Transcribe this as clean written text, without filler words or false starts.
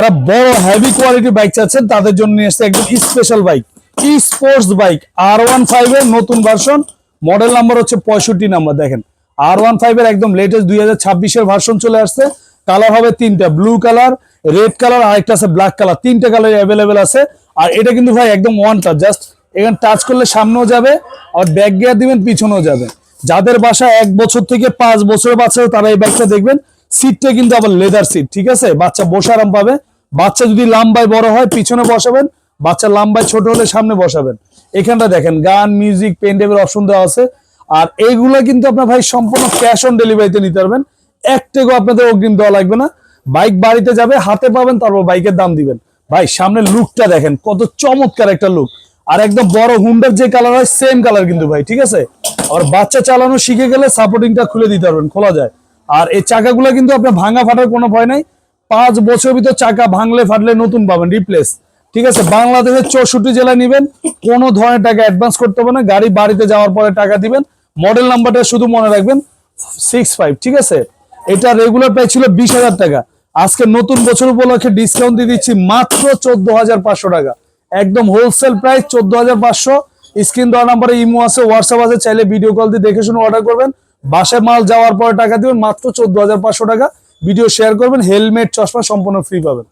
যারা বড় heavy quality bike চাচ্ছেন তাদের জন্য নিয়ে আসছে একদম স্পেশাল বাইক, ই স্পোর্টস বাইক R15 এর নতুন ভার্সন, মডেল নাম্বার হচ্ছে 65 নাম্বার। দেখেন R15 এর একদম লেটেস্ট 2026 এর ভার্সন চলে আসছে। কালার হবে তিনটা, ব্লু কালার, রেড কালার আর একটা আছে ব্ল্যাক কালার, তিনটা কালার অ্যাভেলেবেল আছে। আর এটা কিন্তু ভাই একদম ওয়ান টাচ, জাস্ট এখানে টাচ করলে সামনেও যাবে আর ব্যাক গিয়ার দিবেন পিছনেও যাবে। যাদের বাসা 1 বছর থেকে 5 বছরের বাচ্চা তারা এই বাইকটা দেখবেন। সিটটা কিন্তু আবার লেদার সিট, ঠিক আছে, বাচ্চা বসে আরাম পাবে। বাচ্চা যদি লম্বায় বড় হয় পিছনে বসাবেন, বাচ্চা লম্বায় ছোট হলে সামনে বসাবেন। এখানটা দেখেন গান, মিউজিক, পেন ড্রাইভের অপশন দেওয়া আছে। আর এইগুলো কিন্তু আপনার ভাই সম্পূর্ণ ক্যাশ অন ডেলিভারিতে নিতে পারবেন, এক টাকাও আপনাদের অগ্রিম দেওয়া লাগবে না। বাইক বাড়িতে যাবে, হাতে পাবেন, তারপর বাইকের দাম দিবেন। ভাই সামনের লুকটা দেখেন কত চমৎকার একটা লুক। আর একদম বড় হুন্ডার যে কালার হয় সেম কালার কিন্তু ভাই, ঠিক আছে। আর বাচ্চা চালানো শিখে গেলে সাপোর্টিংটা খুলে দিতে পারবেন, খোলা যায়। আর এই চাকাগুলো কিন্তু আপনার ভাঙা ফাটার কোনো ভয় নাই। 5 বছর ভিতর চাকা ভাঙলে ফাটলে নতুন পাবেন, রিপ্লেস, ঠিক আছে। বাংলাদেশের 64 জেলায় নিবেন, কোনো ধরনের টাকা অ্যাডভান্স করতে হবে না, গাড়ি বাড়িতে যাওয়ার পরে টাকা দিবেন। মডেল নাম্বারটা শুধু মনে রাখবেন 65, ঠিক আছে। এটা রেগুলার প্রাইস ছিল 20,000 টাকা, আজকে নতুন বছর উপলক্ষে ডিসকাউন্ট দিয়ে দিচ্ছি মাত্র 14,500 টাকা, একদম হোলসেল প্রাইস 14,500। স্ক্রিন দেওয়া নাম্বারে ইমো আছে, হোয়াটসঅ্যাপ আছে, চাইলে ভিডিও কল দিয়ে দেখে শুনে অর্ডার করবেন। বাসায় মাল যাওয়ার পরে টাকা দিবেন, মাত্র 14,500 টাকা। ভিডিও শেয়ার করবেন, হেলমেট চশমা সম্পূর্ণ ফ্রি পাবেন।